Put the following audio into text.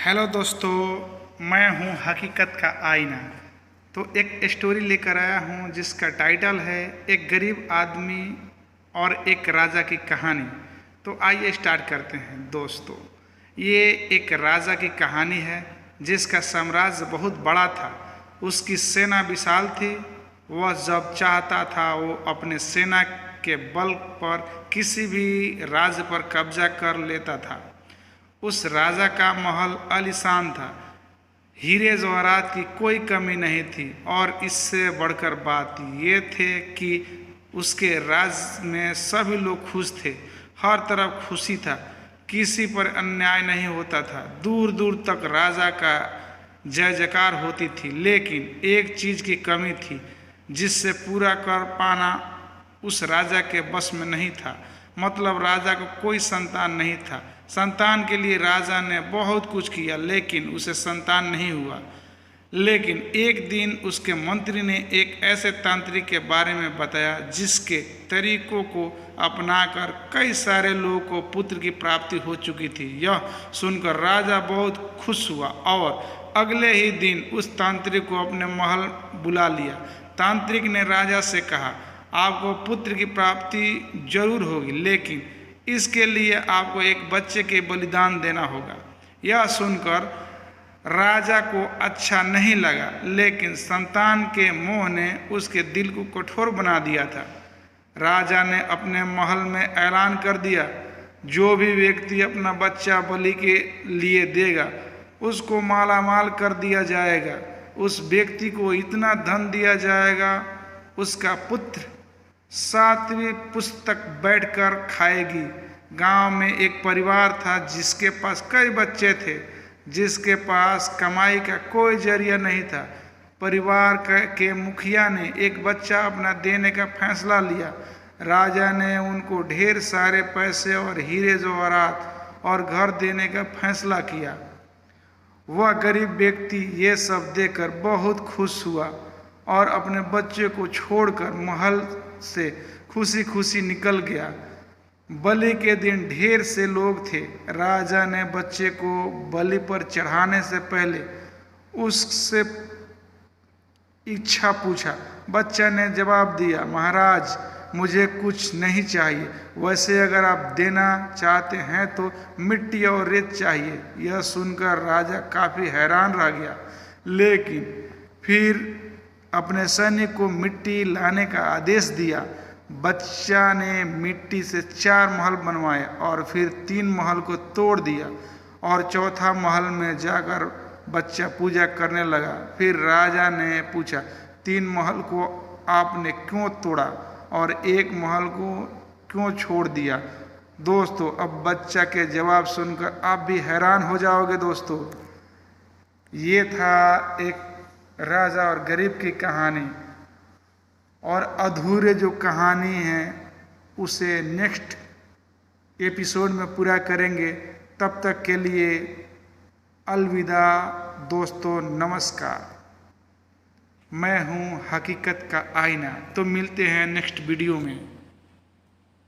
Hello दोस्तों, मैं हूं हकीकत का आईना। तो एक स्टोरी लेकर आया हूं जिसका टाइटल है एक गरीब आदमी और एक राजा की कहानी। तो आइए स्टार्ट करते हैं दोस्तों। ये एक राजा की कहानी है जिसका साम्राज्य बहुत बड़ा था। उसकी सेना विशाल थी। वह जब चाहता था वो अपने सेना के बल पर किसी भी राज्य पर कब्जा कर लेता था। उस राजा का महल आलीशान था। हीरे जवाहरात की कोई कमी नहीं थी और इससे बढ़कर बात ये थे कि उसके राज्य में सभी लोग खुश थे। हर तरफ खुशी था, किसी पर अन्याय नहीं होता था। दूर दूर तक राजा का जय जयकार होती थी। लेकिन एक चीज़ की कमी थी जिससे पूरा कर पाना उस राजा के बस में नहीं था। मतलब राजा को कोई संतान नहीं था। संतान के लिए राजा ने बहुत कुछ किया लेकिन उसे संतान नहीं हुआ। लेकिन एक दिन उसके मंत्री ने एक ऐसे तांत्रिक के बारे में बताया जिसके तरीकों को अपनाकर कई सारे लोगों को पुत्र की प्राप्ति हो चुकी थी। यह सुनकर राजा बहुत खुश हुआ और अगले ही दिन उस तांत्रिक को अपने महल बुला लिया। तांत्रिक ने राजा से कहा, आपको पुत्र की प्राप्ति जरूर होगी, लेकिन इसके लिए आपको एक बच्चे के बलिदान देना होगा। यह सुनकर राजा को अच्छा नहीं लगा, लेकिन संतान के मोह ने उसके दिल को कठोर बना दिया था। राजा ने अपने महल में ऐलान कर दिया, जो भी व्यक्ति अपना बच्चा बलि के लिए देगा उसको मालामाल कर दिया जाएगा। उस व्यक्ति को इतना धन दिया जाएगा, उसका पुत्र 7वीं पुस्तक बैठकर खाएगी। गांव में एक परिवार था जिसके पास कई बच्चे थे, जिसके पास कमाई का कोई जरिया नहीं था। परिवार के मुखिया ने एक बच्चा अपना देने का फैसला लिया। राजा ने उनको ढेर सारे पैसे और हीरे जवाहरात और घर देने का फैसला किया। वह गरीब व्यक्ति ये सब देखकर बहुत खुश हुआ और अपने बच्चे को छोड़कर महल से खुशी खुशी निकल गया। बलि के दिन ढेर से लोग थे। राजा ने बच्चे को बलि पर चढ़ाने से पहले उससे इच्छा पूछा। बच्चा ने जवाब दिया, महाराज मुझे कुछ नहीं चाहिए, वैसे अगर आप देना चाहते हैं तो मिट्टी और रेत चाहिए। यह सुनकर राजा काफ़ी हैरान रह गया, लेकिन फिर अपने सैनिक को मिट्टी लाने का आदेश दिया। बच्चा ने मिट्टी से 4 महल बनवाए और फिर 3 महल को तोड़ दिया और चौथा महल में जाकर बच्चा पूजा करने लगा। फिर राजा ने पूछा, 3 महल को आपने क्यों तोड़ा और 1 महल को क्यों छोड़ दिया? दोस्तों, अब बच्चा के जवाब सुनकर आप भी हैरान हो जाओगे। दोस्तों, ये था एक राजा और गरीब की कहानी, और अधूरे जो कहानी है उसे नेक्स्ट एपिसोड में पूरा करेंगे। तब तक के लिए अलविदा दोस्तों, नमस्कार। मैं हूँ हकीकत का आईना। तो मिलते हैं नेक्स्ट वीडियो में।